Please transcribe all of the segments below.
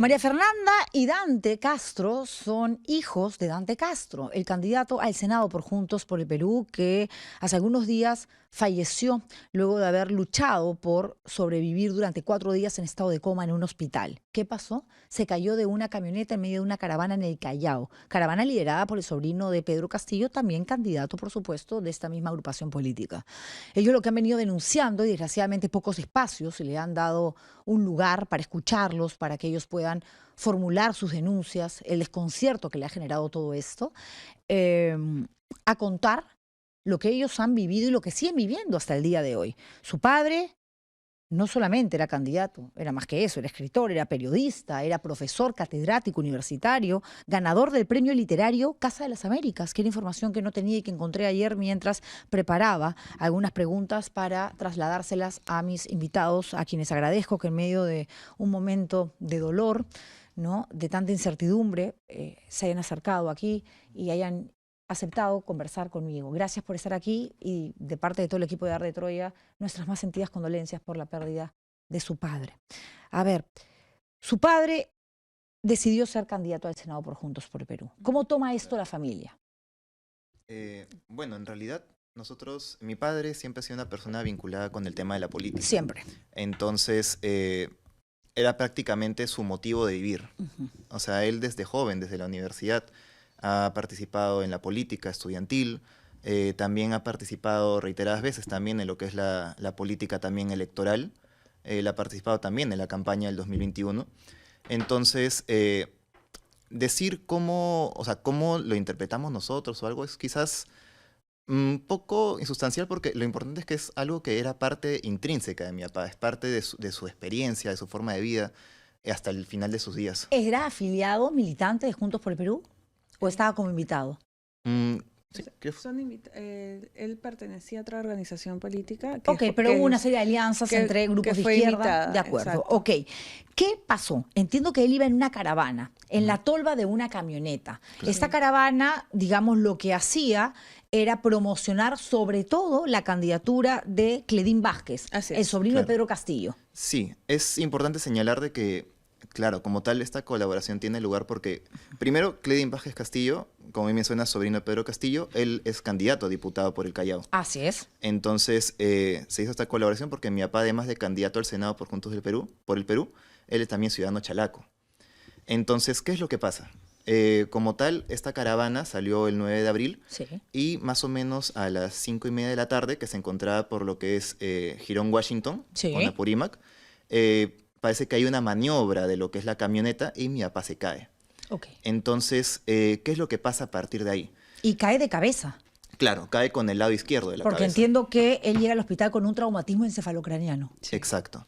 María Fernanda y Dante Castro son hijos de Dante Castro, el candidato al Senado por Juntos por el Perú, que hace algunos días falleció luego de haber luchado por sobrevivir durante 4 días en estado de coma en un hospital. ¿Qué pasó? Se cayó de una camioneta en medio de una caravana en el Callao, caravana liderada por el sobrino de Pedro Castillo, también candidato, por supuesto, de esta misma agrupación política. Ellos lo que han venido denunciando, y desgraciadamente pocos espacios le han dado un lugar para escucharlos, para que ellos puedan formular sus denuncias, el desconcierto que le ha generado todo esto, a contar lo que ellos han vivido y lo que siguen viviendo hasta el día de hoy. Su padre no solamente era candidato, era más que eso, era escritor, era periodista, era profesor catedrático universitario, ganador del premio literario Casa de las Américas, que era información que no tenía y que encontré ayer mientras preparaba algunas preguntas para trasladárselas a mis invitados, a quienes agradezco que en medio de un momento de dolor, ¿no?, de tanta incertidumbre, se hayan acercado aquí y hayan aceptado conversar conmigo. Gracias por estar aquí y de parte de todo el equipo de Arde Troya, nuestras más sentidas condolencias por la pérdida de su padre. A ver, su padre decidió ser candidato al Senado por Juntos por el Perú. ¿Cómo toma esto la familia? Bueno, en realidad mi padre siempre ha sido una persona vinculada con el tema de la política. Siempre. Entonces, era prácticamente su motivo de vivir. O sea, él desde joven, desde la universidad, ha participado en la política estudiantil, también ha participado reiteradas veces también en lo que es la política también electoral, él ha participado también en la campaña del 2021. Entonces, decir cómo lo interpretamos nosotros o algo es quizás un poco insustancial, porque lo importante es que es algo que era parte intrínseca de mi papá, es parte de su experiencia, de su forma de vida, hasta el final de sus días. ¿Era afiliado, militante de Juntos por el Perú o estaba como invitado? Sí, él pertenecía a otra organización política. Pero hubo una serie de alianzas entre grupos de izquierda. Invitada, de acuerdo. exacto. Ok. ¿Qué pasó? Entiendo que él iba en una caravana, en la tolva de una camioneta. Claro. Esta caravana, digamos, lo que hacía era promocionar sobre todo la candidatura de Cledín Vázquez, Así es. el sobrino de Claro. Pedro Castillo. Sí, es importante señalar de que, claro, como tal, esta colaboración tiene lugar porque, primero, Cledín Vázquez Castillo, como bien menciona, sobrino de Pedro Castillo, él es candidato a diputado por el Callao. Así es. Entonces, se hizo esta colaboración porque mi papá, además de candidato al Senado por Juntos por el Perú, él es también ciudadano chalaco. Entonces, ¿qué es lo que pasa? Como tal, esta caravana salió el 9 de abril Sí. y más o menos a las 5:30 de la tarde, que se encontraba por lo que es Jirón, Washington, Sí. con Apurímac, parece que hay una maniobra de lo que es la camioneta y mi papá se cae. Ok. Entonces, ¿qué es lo que pasa a partir de ahí? Y cae de cabeza. Claro, cae con el lado izquierdo de la Porque cabeza. entiendo que él llega al hospital con un traumatismo encefalocraniano. Sí. Exacto.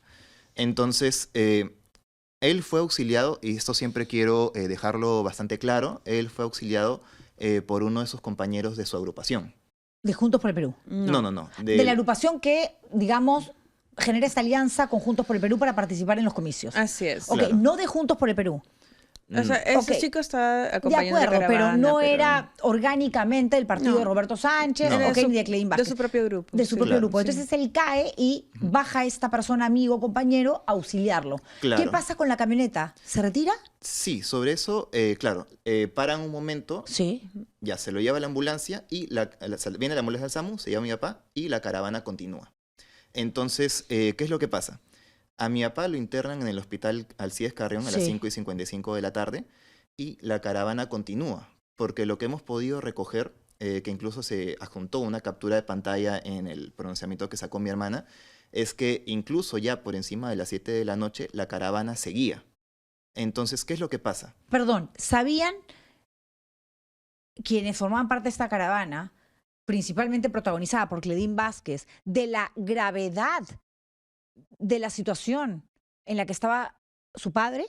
Entonces, él fue auxiliado, y esto siempre quiero dejarlo bastante claro, él fue auxiliado por uno de sus compañeros de su agrupación. De Juntos por el Perú. No. De la agrupación que, digamos, genera esta alianza con Juntos por el Perú para participar en los comicios. Así es. Ok, Claro. no de Juntos por el Perú. O sea, ese Ok. chico está De acompañando acuerdo, la pero caravana, no era orgánicamente el partido No. de Roberto Sánchez, No. ok, ni de Cledín de Vázquez. su propio grupo. De su sí. propio Claro. grupo. Entonces él cae y baja esta persona, amigo, compañero, a auxiliarlo. Claro. ¿Qué pasa con la camioneta? ¿Se retira? Sí, sobre eso, claro, paran un momento, Sí. ya se lo lleva a la ambulancia y viene la ambulancia al SAMU, se lleva a mi papá y la caravana continúa. Entonces, ¿qué es lo que pasa? A mi papá lo internan en el hospital Alcides Carrión a las Sí. 5:55 de la tarde y la caravana continúa, porque lo que hemos podido recoger, que incluso se adjuntó una captura de pantalla en el pronunciamiento que sacó mi hermana, es que incluso ya por encima de las 7 de la noche la caravana seguía. Entonces, ¿qué es lo que pasa? Perdón, ¿sabían quienes formaban parte de esta caravana, principalmente protagonizada por Cledín Vázquez, de la gravedad de la situación en la que estaba su padre?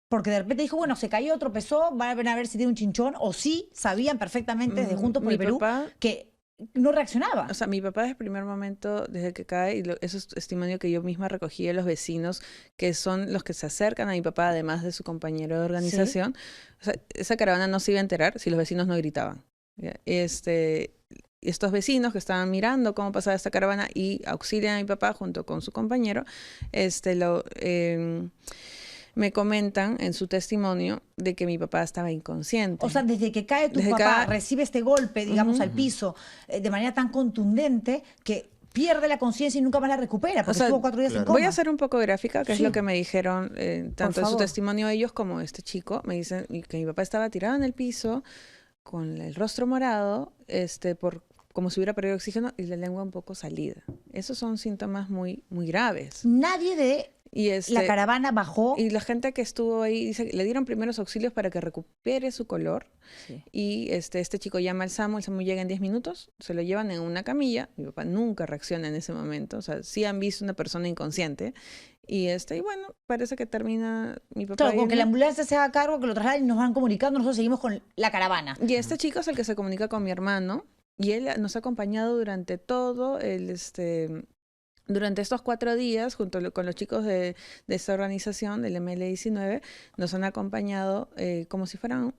Porque de repente dijo, bueno, se cayó, tropezó, van a ver si tiene un chinchón, o sí sabían perfectamente desde Juntos por Mi el Perú papá, que no reaccionaba. o sea, mi papá desde el primer momento, desde que cae, y eso es testimonio que yo misma recogí de los vecinos, que son los que se acercan a mi papá, además de su compañero de organización. O sea, esa caravana no se iba a enterar si los vecinos no gritaban. ¿Ya? Estos vecinos que estaban mirando cómo pasaba esta caravana y auxilian a mi papá junto con su compañero, me comentan en su testimonio de que mi papá estaba inconsciente. O sea, desde que cae tu papá, recibe este golpe, digamos, al piso, de manera tan contundente que pierde la conciencia y nunca más la recupera, porque estuvo 4 días en coma. Voy a ser un poco gráfica, que es lo que me dijeron tanto en su favor. testimonio ellos como este chico. Me dicen que mi papá estaba tirado en el piso con el rostro morado, como si hubiera perdido oxígeno y la lengua un poco salida. Esos son síntomas muy, muy graves. Nadie de Y la caravana bajó. Y la gente que estuvo ahí, dice, le dieron primeros auxilios para que recupere su color. Sí. Y este chico llama al SAMU, el SAMU llega en 10 minutos, se lo llevan en una camilla. Mi papá nunca reacciona en ese momento. O sea, sí han visto una persona inconsciente. Y bueno, parece que termina mi papá. Claro, con que la ambulancia se haga cargo, que lo trasladen y nos van comunicando, nosotros seguimos con la caravana. Y este chico es el que se comunica con mi hermano. Y él nos ha acompañado durante todo durante estos 4 días, junto con los chicos de esta organización, del ML19, nos han acompañado como si fueran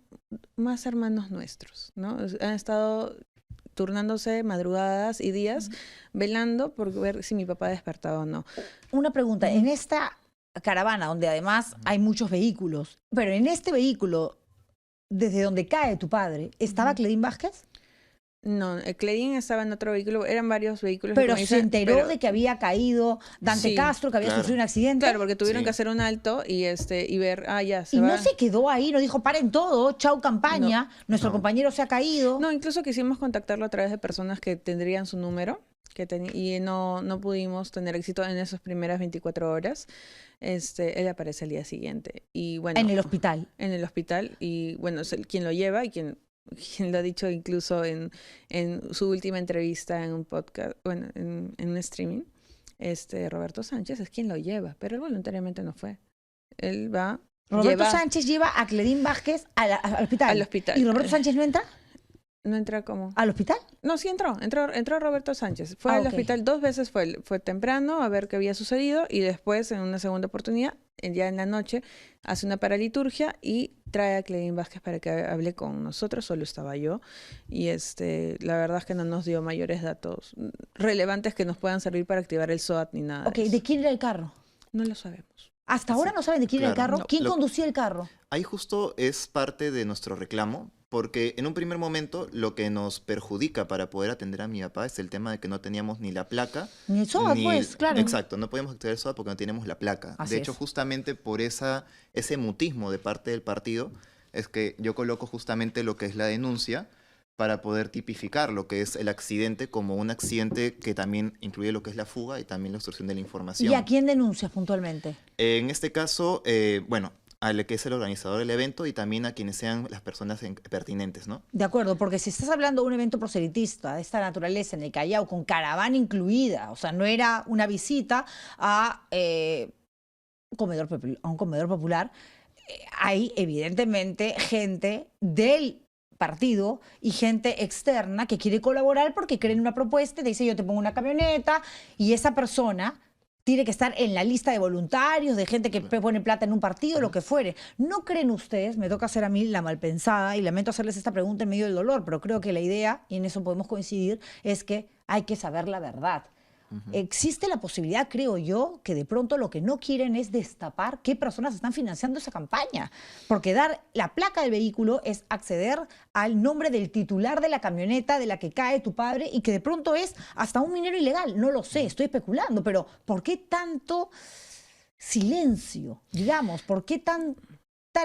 más hermanos nuestros, ¿no? Han estado turnándose madrugadas y días, velando por ver si mi papá despertaba o no. Una pregunta, en esta caravana, donde además hay muchos vehículos, pero en este vehículo, desde donde cae tu padre, ¿estaba Cledín Vázquez? No, Cledín estaba en otro vehículo, eran varios vehículos. Pero se enteró de que había caído Dante Castro, que había sufrido un accidente. Claro, porque tuvieron que hacer un alto y ver, ya se va. Y va. no se quedó ahí, no dijo, paren todo, chau campaña, nuestro compañero se ha caído. No, incluso quisimos contactarlo a través de personas que tendrían su número, y no pudimos tener éxito en esas primeras 24 horas. Él aparece al día siguiente. Y bueno, en el hospital. En el hospital, y bueno, es quien lo lleva y quien lo ha dicho incluso en su última entrevista en un podcast, bueno, en un streaming, Roberto Sánchez es quien lo lleva, pero él voluntariamente no fue. Él va... Roberto Sánchez lleva a Cledín Vázquez al hospital. Al hospital. ¿Y Roberto Sánchez no entra? ¿No entra cómo? ¿Al hospital? No, sí entró Roberto Sánchez. Fue al hospital 2 veces, fue temprano a ver qué había sucedido y después, en una segunda oportunidad, ya en la noche, hace una paraliturgia y trae a Cledín Vázquez para que hable con nosotros. Solo estaba yo y la verdad es que no nos dio mayores datos relevantes que nos puedan servir para activar el SOAT ni nada. Ok, ¿de quién era el carro? No lo sabemos. ¿Hasta ahora no saben de quién era el carro? No, ¿quién conducía el carro? Ahí justo es parte de nuestro reclamo, porque en un primer momento lo que nos perjudica para poder atender a mi papá es el tema de que no teníamos ni la placa. Ni el SOAT, pues, claro. Exacto, no podíamos activar el SOAT porque no tenemos la placa. Así de hecho, justamente por ese mutismo de parte del partido, es que yo coloco justamente lo que es la denuncia para poder tipificar lo que es el accidente como un accidente que también incluye lo que es la fuga y también la obstrucción de la información. ¿Y a quién denuncias puntualmente? En este caso, bueno, al que es el organizador del evento y también a quienes sean las personas pertinentes, ¿no? De acuerdo, porque si estás hablando de un evento proselitista de esta naturaleza en el Callao, con caravana incluida, o sea, no era una visita a un comedor popular, hay evidentemente gente del partido y gente externa que quiere colaborar porque creen una propuesta y te dice yo te pongo una camioneta y esa persona tiene que estar en la lista de voluntarios, de gente que pone plata en un partido, lo que fuere. ¿No creen ustedes, me toca hacer a mí la malpensada y lamento hacerles esta pregunta en medio del dolor, pero creo que la idea, y en eso podemos coincidir, es que hay que saber la verdad? Existe la posibilidad, creo yo, que de pronto lo que no quieren es destapar qué personas están financiando esa campaña. Porque dar la placa del vehículo es acceder al nombre del titular de la camioneta de la que cae tu padre y que de pronto es hasta un minero ilegal. No lo sé, estoy especulando, pero ¿por qué tanto silencio? Digamos, ¿por qué tanta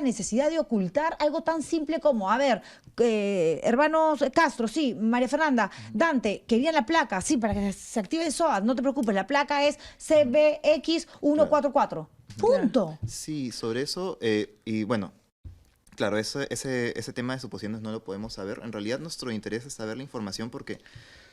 necesidad de ocultar algo tan simple como, a ver, hermanos Castro, sí, María Fernanda, Dante, querían la placa, sí, para que se active el SOAT, no te preocupes, la placa es CBX144, punto. Sí, sobre eso, y bueno, claro, ese tema de suposiciones no lo podemos saber. En realidad nuestro interés es saber la información porque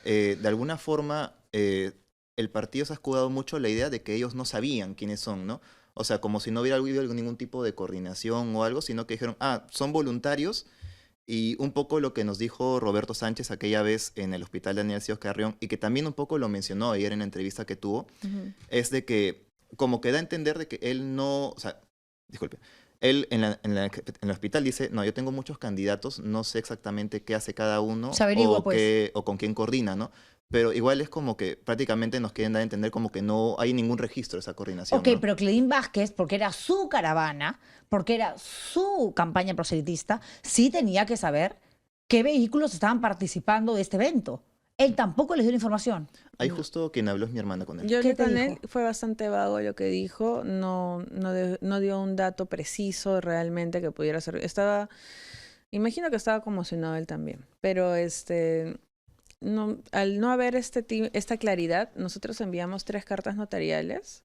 de alguna forma el partido se ha escudado mucho la idea de que ellos no sabían quiénes son, ¿no? O sea, como si no hubiera habido ningún tipo de coordinación o algo, sino que dijeron, son voluntarios. Y un poco lo que nos dijo Roberto Sánchez aquella vez en el hospital Daniel Cíos Carrión, y que también un poco lo mencionó ayer en la entrevista que tuvo, es de que como que da a entender de que él no, o sea, disculpe, él en el hospital dice, no, yo tengo muchos candidatos, no sé exactamente qué hace cada uno Se averigua, pues. o con quién coordina, ¿no? pero igual es como que prácticamente nos quieren dar a entender como que no hay ningún registro de esa coordinación. Ok, ¿no? pero Cledín Vázquez, porque era su caravana, porque era su campaña proselitista, sí tenía que saber qué vehículos estaban participando de este evento. Él tampoco les dio la información. Ahí justo quien habló es mi hermana con él. Yo ¿Qué hablé te con dijo? él, fue bastante vago lo que dijo, no dio un dato preciso realmente que pudiera ser. Imagino que estaba conmocionado él también, pero no, al no haber esta claridad, nosotros enviamos 3 cartas notariales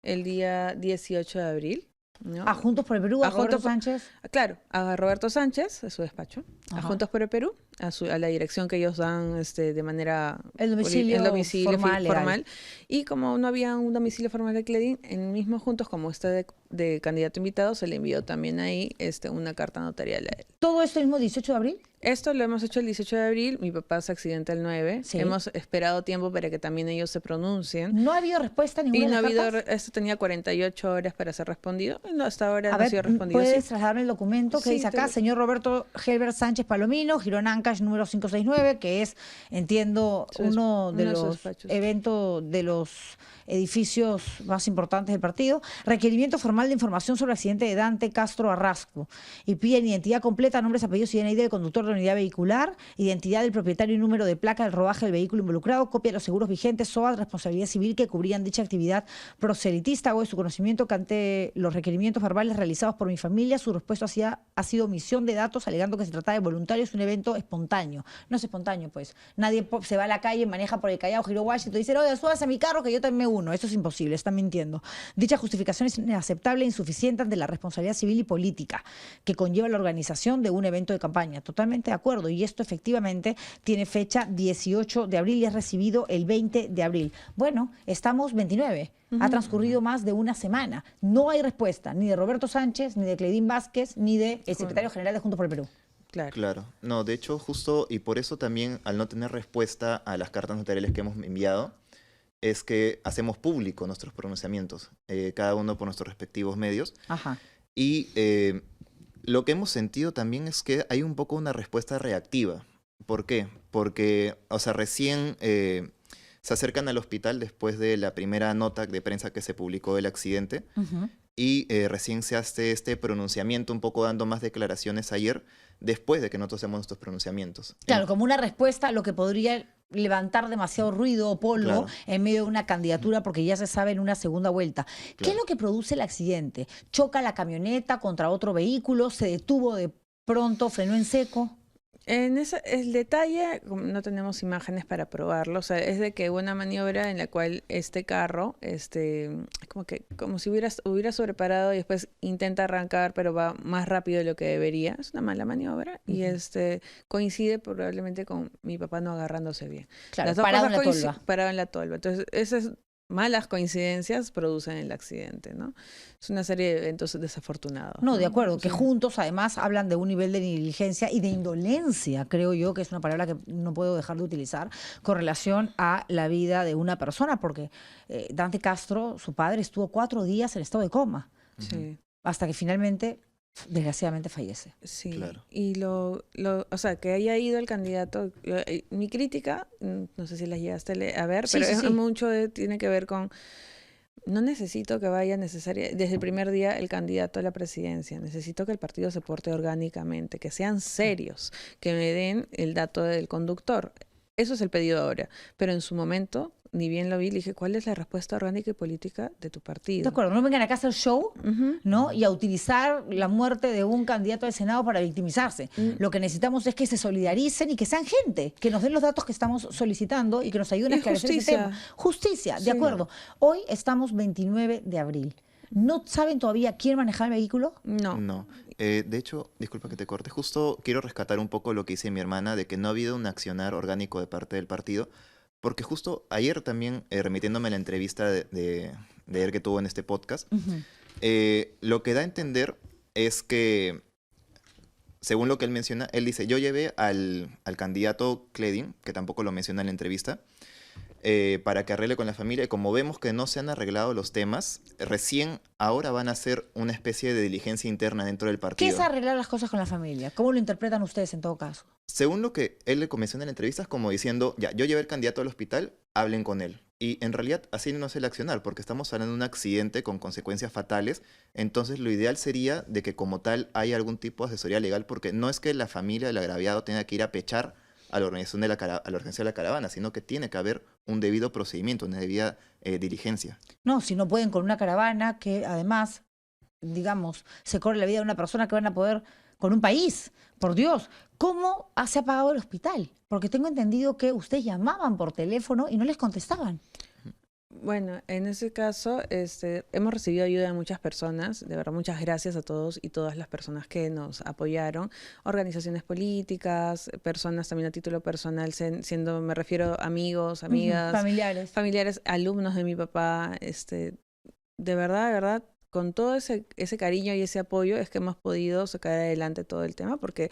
el día 18 de abril, ¿no? A Juntos por el Perú, a A Juntos Roberto por- Sánchez. Claro, a Roberto Sánchez, a su despacho, a Ajá. Juntos por el Perú, a la dirección que ellos dan de manera El domicilio formal, legal. formal. Y como no había un domicilio formal de Cledín, en mismo Juntos, como está de candidato invitado, se le envió también ahí una carta notarial a él. Todo esto mismo 18 de abril. Esto lo hemos hecho el 18 de abril, mi papá se accidenta el 9. Sí. Hemos esperado tiempo para que también ellos se pronuncien. No ha habido respuesta a ninguna Y no de ha las habido, cartas. esto tenía 48 horas para ser respondido. Y no, hasta ahora A no ha ver, sido respondido. ¿puedes Sí. trasladarme el documento que Sí, dice acá? te lo- Señor Roberto Helbert Sánchez Palomino, Girón Ancash número 569, que es, entiendo, uno de uno de sus los despachos. eventos de los edificios más importantes del partido. Requerimiento formal de información sobre el accidente de Dante Castro Arrasco. Y piden identidad completa, nombres, apellidos y DNI del conductor de la unidad vehicular, identidad del propietario y número de placa del rodaje del vehículo involucrado, copia de los seguros vigentes, SOAT, responsabilidad civil que cubrían dicha actividad proselitista. Hago de su conocimiento que ante los requerimientos verbales realizados por mi familia, su respuesta ha sido omisión de datos, alegando que se trata de voluntarios, un evento espontáneo. No es espontáneo, pues. Nadie se va a la calle, maneja por el Callao, giró Washington y dice, oye, súbase a mi carro que yo también me uno. Eso es imposible, están mintiendo. Dicha justificación es inaceptable e insuficiente ante la responsabilidad civil y política que conlleva la organización de un evento de campaña. Totalmente de acuerdo. Y esto efectivamente tiene fecha 18 de abril y es recibido el 20 de abril. Bueno, estamos 29. Ha transcurrido más de una semana. No hay respuesta ni de Roberto Sánchez, ni de Cledín Vázquez, ni del secretario general de Juntos por el Perú. Claro. Claro, no, de hecho justo, y por eso también al no tener respuesta a las cartas notariales que hemos enviado, es que hacemos público nuestros pronunciamientos, cada uno por nuestros respectivos medios. Ajá. Y lo que hemos sentido también es que hay un poco una respuesta reactiva. ¿Por qué? Porque, o sea, recién se acercan al hospital después de la primera nota de prensa que se publicó del accidente Ujú. y recién se hace este pronunciamiento, un poco dando más declaraciones ayer, después de que nosotros hacemos nuestros pronunciamientos. Claro, como una respuesta a lo que podría levantar demasiado ruido o polvo Claro. en medio de una candidatura porque ya se sabe en una segunda vuelta. ¿Qué es Claro. lo que produce el accidente? ¿Choca la camioneta contra otro vehículo? ¿Se detuvo de pronto? ¿Frenó en seco? El detalle, como no tenemos imágenes para probarlo, o sea, es de que hubo una maniobra en la cual este carro, como si hubiera sobreparado y después intenta arrancar, pero va más rápido de lo que debería. Es una mala maniobra y coincide probablemente con mi papá no agarrándose bien. Claro, Las dos parado en la cosas tolva. parado en la tolva. Entonces, esas malas coincidencias producen el accidente, ¿no? Es una serie de eventos desafortunados. No, de acuerdo, que Sí. juntos además hablan de un nivel de negligencia y de indolencia, creo yo, que es una palabra que no puedo dejar de utilizar con relación a la vida de una persona, porque Dante Castro, su padre, estuvo 4 días en estado de coma, Sí. hasta que finalmente, desgraciadamente, fallece. Sí, Claro. y o sea, que haya ido el candidato, mi crítica, no sé si la llegaste a ver, Sí, pero sí, es sí. mucho tiene que ver con, no necesito que vaya desde el primer día el candidato a la presidencia, necesito que el partido se porte orgánicamente, que sean serios, que me den el dato del conductor. Eso es el pedido ahora, pero en su momento, ni bien lo vi, le dije, ¿cuál es la respuesta orgánica y política de tu partido? De acuerdo, no vengan acá a hacer show, Ujú. ¿no? Y a utilizar la muerte de un candidato al Senado para victimizarse. Lo que necesitamos es que se solidaricen y que sean gente, que nos den los datos que estamos solicitando y que nos ayuden a Y esclarecer ese justicia. tema. Justicia, Sí. de acuerdo. Hoy estamos 29 de abril. ¿No saben todavía quién maneja el vehículo? No. No. De hecho, disculpa que te corte, justo quiero rescatar un poco lo que dice mi hermana de que no ha habido un accionar orgánico de parte del partido, porque justo ayer también, remitiéndome a la entrevista de ayer que tuvo en este podcast, lo que da a entender es que, según lo que él menciona, él dice, yo llevé al candidato Cledín, que tampoco lo menciona en la entrevista, para que arregle con la familia. Y como vemos que no se han arreglado los temas, recién ahora van a hacer una especie de diligencia interna dentro del ¿Qué partido. es arreglar las cosas con la familia? ¿Cómo lo interpretan ustedes en todo caso? Según lo que él le comenzó en la entrevista, es como diciendo, ya, yo llevé el candidato al hospital, hablen con él. Y en realidad así no es el accionar, porque estamos hablando de un accidente con consecuencias fatales. Entonces lo ideal sería de que como tal haya algún tipo de asesoría legal, porque no es que la familia del agraviado tenga que ir a pechar a la organización de a la organización de la caravana, sino que tiene que haber un debido procedimiento, una debida diligencia. No, si no pueden con una caravana que además, digamos, se corre la vida de una persona que van a poder con un país. Por Dios, ¿cómo se ha pagado el hospital? Porque tengo entendido que ustedes llamaban por teléfono y no les contestaban. Bueno, en ese caso, hemos recibido ayuda de muchas personas, de verdad, muchas gracias a todos y todas las personas que nos apoyaron, organizaciones políticas, personas también a título personal, siendo, me refiero amigos, amigas, familiares, alumnos de mi papá, de verdad, con todo ese cariño y ese apoyo es que hemos podido sacar adelante todo el tema, porque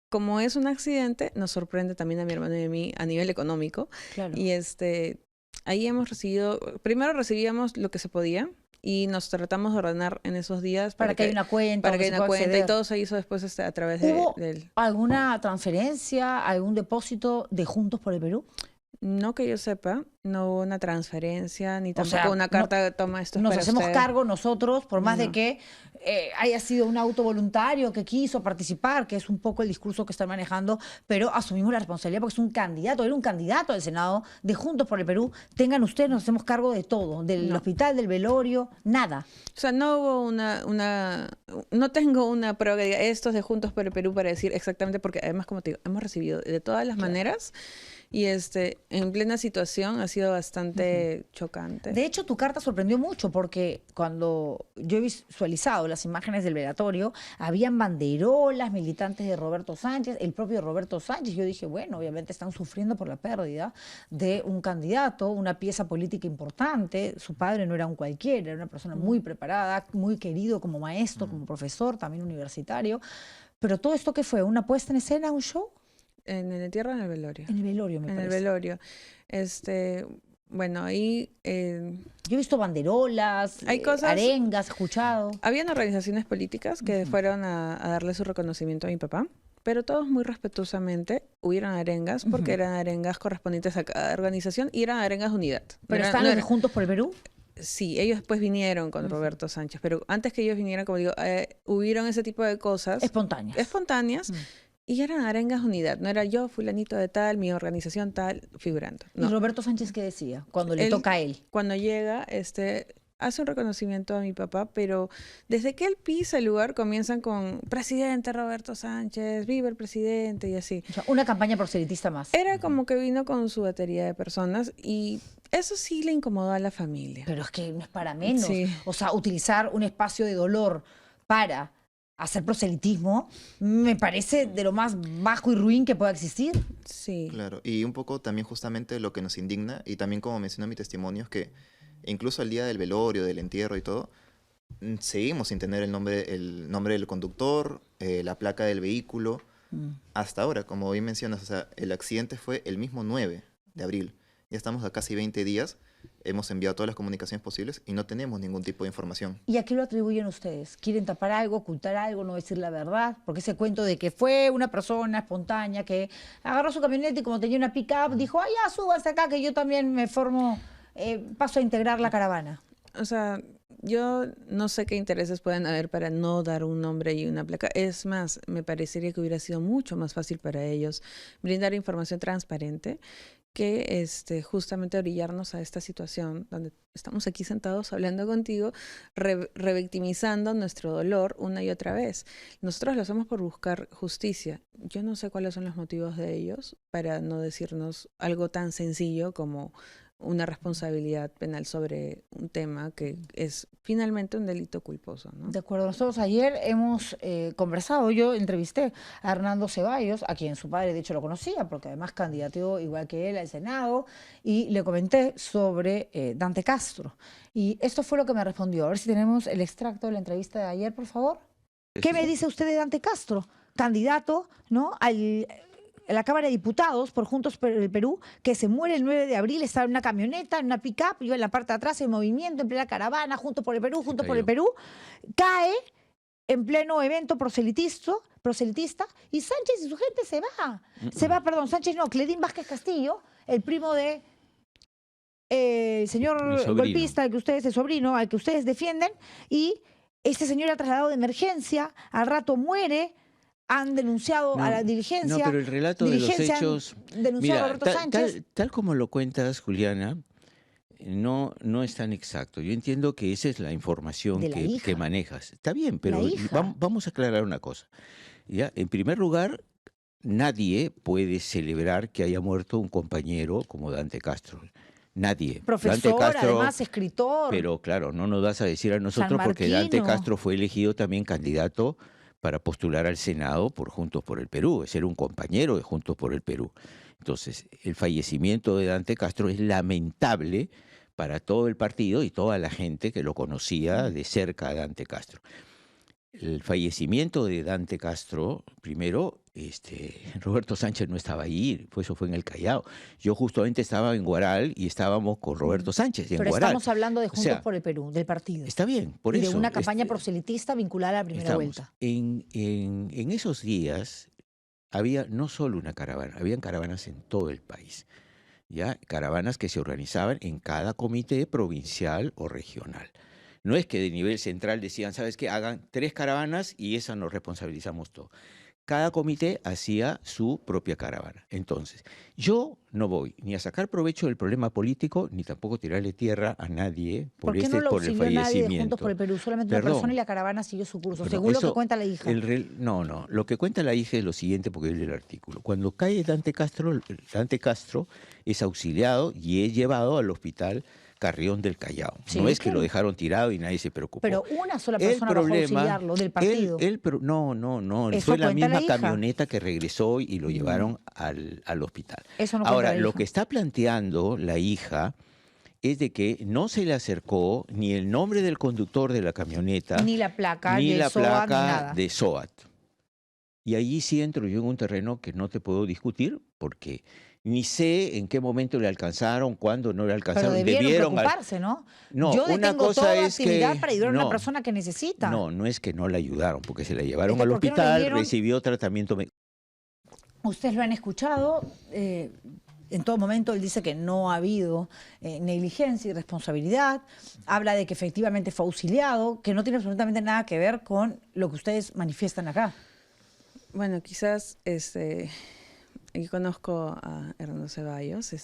como es un accidente, nos sorprende también a mi hermano y a mí a nivel económico. Claro. Y ahí hemos recibido, primero recibíamos lo que se podía y nos tratamos de ordenar en esos días para que haya una cuenta. Para que haya una cuenta y todo se hizo después a través ¿Hubo del... alguna transferencia, algún depósito de Juntos por el Perú? No que yo sepa, no hubo una transferencia, ni tampoco O sea, una carta de toma esto. Nos para hacemos usted. cargo nosotros, por más de No. que haya sido un auto voluntario que quiso participar, que es un poco el discurso que están manejando, pero asumimos la responsabilidad porque es un candidato, era un candidato del Senado de Juntos por el Perú. Tengan ustedes, nos hacemos cargo de todo, del hospital, del velorio, nada. O sea, no hubo no tengo una prueba que diga esto es de Juntos por el Perú para decir exactamente, porque además, como te digo, hemos recibido de todas las maneras y en plena situación ha sido bastante chocante. De hecho, tu carta sorprendió mucho porque cuando yo he visualizado las imágenes del velatorio, habían banderolas, militantes de Roberto Sánchez, el propio Roberto Sánchez. Yo dije, bueno, obviamente están sufriendo por la pérdida de un candidato, una pieza política importante. Su padre no era un cualquiera, era una persona muy preparada, muy querido como maestro, como profesor, también universitario. Pero todo esto, ¿qué fue? ¿Una puesta en escena, un show? ¿En el entierro o en el velorio? En el velorio, me parece. En el velorio. Bueno, ahí... Yo he visto banderolas, hay cosas, arengas, escuchado. Habían organizaciones políticas que fueron a darle su reconocimiento a mi papá, pero todos muy respetuosamente hubieron arengas, porque eran arengas correspondientes a cada organización y eran arengas de unidad. ¿Pero están los de Juntos por el Perú? Sí, ellos después vinieron con Roberto Sánchez, pero antes que ellos vinieran, como digo, hubieron ese tipo de cosas. Espontáneas. Y eran arengas de unidad, no era yo, fulanito de tal, mi organización tal, figurando. No. ¿Y Roberto Sánchez qué decía cuando le toca a él? Cuando llega, hace un reconocimiento a mi papá, pero desde que él pisa el lugar comienzan con presidente Roberto Sánchez, viva el presidente y así. O sea, una campaña proselitista más. Era como que vino con su batería de personas y eso sí le incomodó a la familia. Pero es que no es para menos. Sí. O sea, utilizar un espacio de dolor para hacer proselitismo me parece de lo más bajo y ruin que pueda existir. Sí. Claro, y un poco también justamente lo que nos indigna, y también como mencionó mi testimonio, es que incluso el día del velorio, del entierro y todo, seguimos sin tener el nombre del conductor, la placa del vehículo. Hasta ahora, como bien mencionas, o sea, el accidente fue el mismo 9 de abril. Ya estamos a casi 20 días, hemos enviado todas las comunicaciones posibles y no tenemos ningún tipo de información. ¿Y a qué lo atribuyen ustedes? ¿Quieren tapar algo, ocultar algo, no decir la verdad? Porque ese cuento de que fue una persona espontánea que agarró su camioneta y como tenía una pick-up, dijo, ay, ya, súbase acá que yo también me formo, paso a integrar la caravana. O sea, yo no sé qué intereses pueden haber para no dar un nombre y una placa. Es más, me parecería que hubiera sido mucho más fácil para ellos brindar información transparente que justamente orillarnos a esta situación donde estamos aquí sentados hablando contigo, revictimizando nuestro dolor una y otra vez. Nosotros lo hacemos por buscar justicia. Yo no sé cuáles son los motivos de ellos para no decirnos algo tan sencillo como una responsabilidad penal sobre un tema que es finalmente un delito culposo, ¿no? De acuerdo. Nosotros ayer hemos conversado, yo entrevisté a Hernando Ceballos, a quien su padre de hecho lo conocía, porque además candidateó igual que él al Senado, y le comenté sobre Dante Castro. Y esto fue lo que me respondió. A ver si tenemos el extracto de la entrevista de ayer, por favor. ¿Qué me dice usted de Dante Castro? Candidato, ¿no?, al la Cámara de Diputados por Juntos por el Perú, que se muere el 9 de abril, está en una camioneta, en una pick-up, yo en la parte de atrás, en movimiento, en plena caravana, Juntos por el Perú, Juntos por el Perú, cae en pleno evento proselitista, y Sánchez y su gente se va. Se va, perdón, Sánchez no, Cledín Vázquez Castillo, el primo de el señor golpista, el sobrino, al que ustedes defienden, y este señor ha trasladado de emergencia, al rato muere, han denunciado a la diligencia. No, pero el relato de los hechos... Denunciado a Roberto Sánchez. Tal como lo cuentas, Juliana, no es tan exacto. Yo entiendo que esa es la información que manejas. Está bien, pero vamos a aclarar una cosa. ¿Ya? En primer lugar, nadie puede celebrar que haya muerto un compañero como Dante Castro. Nadie. Profesor, Dante Castro, además escritor. Pero claro, no nos vas a decir a nosotros porque Dante Castro fue elegido también candidato para postular al Senado por Juntos por el Perú. Es ser un compañero de Juntos por el Perú. Entonces, el fallecimiento de Dante Castro es lamentable para todo el partido y toda la gente que lo conocía de cerca a Dante Castro. El fallecimiento de Dante Castro, primero, Roberto Sánchez no estaba ahí, eso fue en el Callao. Yo justamente estaba en Guaral y estábamos con Roberto Sánchez en Pero Guaral. Estamos hablando de Juntos por el Perú, del partido. Está bien, por y eso. de una campaña proselitista vinculada a la primera vuelta. En esos días había no solo una caravana, habían caravanas en todo el país. ¿Ya? Caravanas que se organizaban en cada comité provincial o regional. No es que de nivel central decían, ¿sabes qué? Hagan 3 caravanas y esa nos responsabilizamos todo. Cada comité hacía su propia caravana. Entonces, yo no voy ni a sacar provecho del problema político, ni tampoco tirarle tierra a nadie por el fallecimiento. ¿Por qué no lo siguió nadie de Juntos por el Perú? Solamente una persona y la caravana siguió su curso, según lo que cuenta la hija. No, lo que cuenta la hija es lo siguiente, porque es el artículo. Cuando cae Dante Castro es auxiliado y es llevado al hospital Carrión del Callao. Sí, no es que lo dejaron tirado y nadie se preocupó. Pero una sola persona bajó a auxiliarlo del partido. No. Fue la misma camioneta que regresó y lo llevaron al hospital. Eso no Ahora, lo que está planteando la hija es de que no se le acercó ni el nombre del conductor de la camioneta, ni la placa, ni la SOAT, placa de SOAT. Y allí sí entro yo en un terreno que no te puedo discutir, porque ni sé en qué momento le alcanzaron, cuándo no le alcanzaron. Pero debieron preocuparse, ¿no? Yo detengo toda actividad para ayudar a una persona que necesita. No es que no la ayudaron, porque se la llevaron al hospital, recibió tratamiento médico. Ustedes lo han escuchado, en todo momento él dice que no ha habido negligencia y responsabilidad, habla de que efectivamente fue auxiliado, que no tiene absolutamente nada que ver con lo que ustedes manifiestan acá. Bueno, quizás aquí conozco a Hernando Ceballos,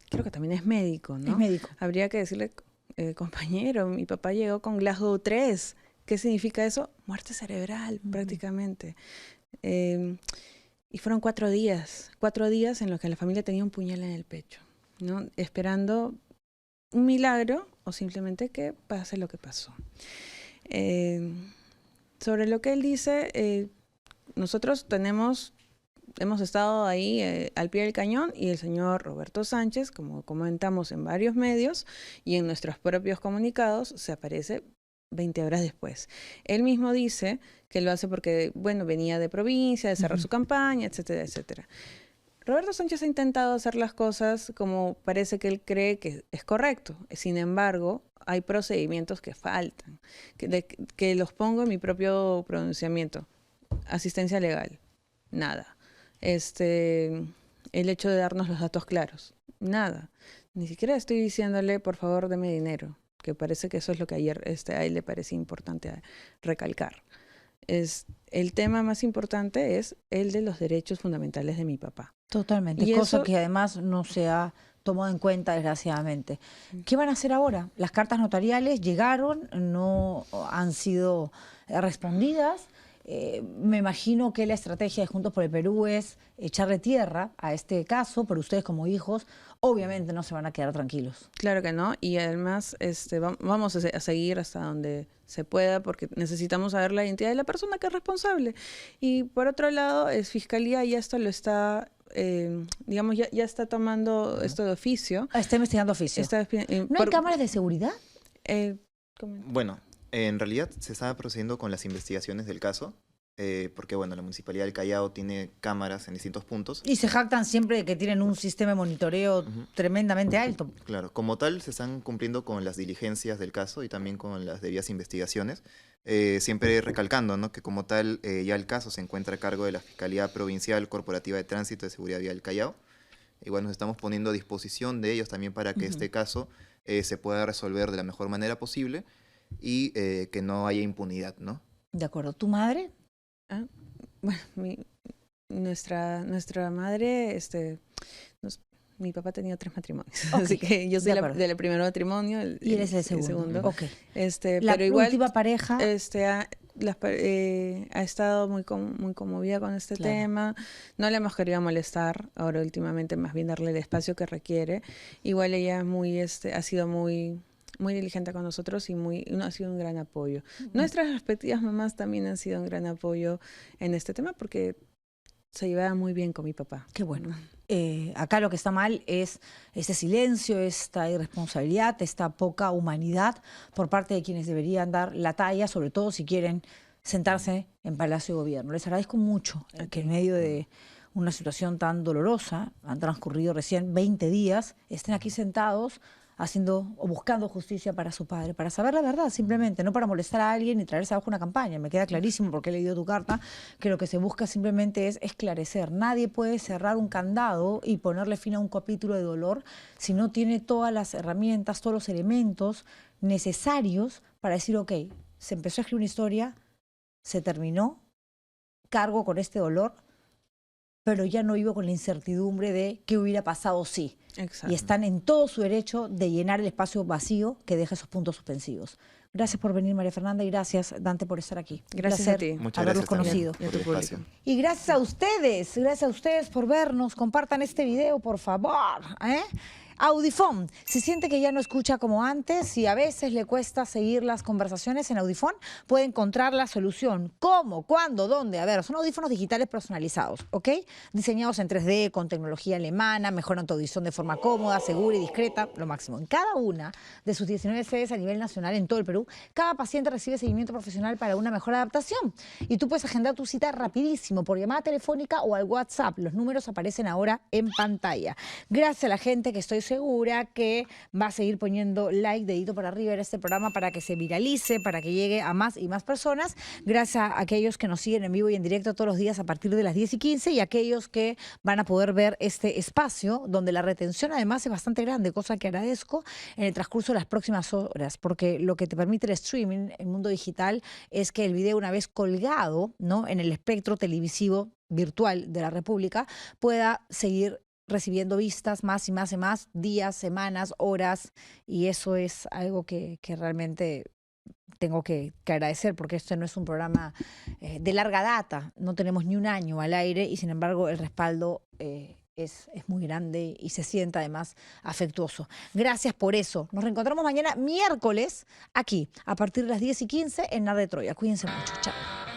creo que también es médico, ¿no? Es médico. Habría que decirle, compañero, mi papá llegó con Glasgow 3. ¿Qué significa eso? Muerte cerebral, prácticamente. Y fueron 4 días en los que la familia tenía un puñal en el pecho, ¿no? Esperando un milagro o simplemente que pase lo que pasó. Sobre lo que él dice, nosotros hemos estado ahí al pie del cañón y el señor Roberto Sánchez, como comentamos en varios medios y en nuestros propios comunicados, se aparece 20 horas después. Él mismo dice que lo hace porque, bueno, venía de provincia, de cerrar su campaña, etcétera, etcétera. Roberto Sánchez ha intentado hacer las cosas como parece que él cree que es correcto. Sin embargo, hay procedimientos que faltan, que los pongo en mi propio pronunciamiento. Asistencia legal, nada. El hecho de darnos los datos claros, nada. Ni siquiera estoy diciéndole, por favor, deme dinero, que parece que eso es lo que ayer a él le parecía importante recalcar. El tema más importante es el de los derechos fundamentales de mi papá. Totalmente, y cosa que además no se ha tomado en cuenta, desgraciadamente. ¿Qué van a hacer ahora? Las cartas notariales llegaron, no han sido respondidas. Me imagino que la estrategia de Juntos por el Perú es echarle tierra a este caso, pero ustedes como hijos obviamente no se van a quedar tranquilos. Claro que no, y además vamos a seguir hasta donde se pueda porque necesitamos saber la identidad de la persona que es responsable. Y por otro lado, Fiscalía ya esto lo está, digamos, ya está tomando esto de oficio. Está investigando oficio. ¿No hay cámaras de seguridad? Bueno, en realidad se estaba procediendo con las investigaciones del caso. porque bueno, la Municipalidad del Callao tiene cámaras en distintos puntos. Y se jactan siempre de que tienen un sistema de monitoreo tremendamente alto. Claro, como tal se están cumpliendo con las diligencias del caso y también con las debidas investigaciones, siempre recalcando, ¿no?, que como tal ya el caso se encuentra a cargo de la Fiscalía Provincial Corporativa de Tránsito de Seguridad Vial del Callao. Igual nos estamos poniendo a disposición de ellos también para que este caso se pueda resolver de la mejor manera posible y que no haya impunidad, ¿no? De acuerdo. ¿Tu madre? Bueno, nuestra madre, mi papá ha tenido 3 matrimonios, así que yo soy del primer matrimonio. Y eres el segundo. Okay. La pero igual, última pareja ha estado muy conmovida con este tema. No le hemos querido molestar ahora últimamente, más bien darle el espacio que requiere. Igual ella ha sido muy diligente con nosotros y ha sido un gran apoyo. Nuestras respectivas mamás también han sido un gran apoyo en este tema porque se llevaba muy bien con mi papá. Qué bueno. Acá lo que está mal es este silencio, esta irresponsabilidad, esta poca humanidad por parte de quienes deberían dar la talla, sobre todo si quieren sentarse en Palacio de Gobierno. Les agradezco mucho que en medio de una situación tan dolorosa, han transcurrido recién 20 días, estén aquí sentados haciendo o buscando justicia para su padre, para saber la verdad simplemente, no para molestar a alguien ni traerse abajo una campaña. Me queda clarísimo porque he leído tu carta, que lo que se busca simplemente es esclarecer. Nadie puede cerrar un candado y ponerle fin a un capítulo de dolor si no tiene todas las herramientas, todos los elementos necesarios para decir, ok, se empezó a escribir una historia, se terminó, cargo con este dolor, pero ya no vivo con la incertidumbre de qué hubiera pasado si. Exacto. Y están en todo su derecho de llenar el espacio vacío que deja esos puntos suspensivos. Gracias por venir, María Fernanda, y gracias, Dante, por estar aquí. Gracias a ti. Muchas haberlos gracias conocido. por el espacio. Y gracias a ustedes por vernos. Compartan este video, por favor. Audifón, si siente que ya no escucha como antes y a veces le cuesta seguir las conversaciones en Audifón, puede encontrar la solución. ¿Cómo? ¿Cuándo? ¿Dónde? A ver, son audífonos digitales personalizados, ¿ok? Diseñados en 3D, con tecnología alemana, mejoran tu audición de forma cómoda, segura y discreta, lo máximo. En cada una de sus 19 sedes a nivel nacional en todo el Perú, cada paciente recibe seguimiento profesional para una mejor adaptación. Y tú puedes agendar tu cita rapidísimo por llamada telefónica o al WhatsApp. Los números aparecen ahora en pantalla. Gracias a la gente que estoy segura que va a seguir poniendo like, dedito para arriba en este programa para que se viralice, para que llegue a más y más personas. Gracias a aquellos que nos siguen en vivo y en directo todos los días a partir de las 10:15 y aquellos que van a poder ver este espacio donde la retención además es bastante grande, cosa que agradezco en el transcurso de las próximas horas, porque lo que te permite el streaming, el mundo digital, es que el video una vez colgado, ¿no?, en el espectro televisivo virtual de la República pueda seguir recibiendo vistas más y más y más, días, semanas, horas, y eso es algo que realmente tengo que agradecer, porque esto no es un programa de larga data, no tenemos ni un año al aire y sin embargo el respaldo es muy grande y se siente además afectuoso. Gracias por eso. Nos reencontramos mañana miércoles aquí a partir de las 10:15 en Nada de Troya. Cuídense mucho. Chao.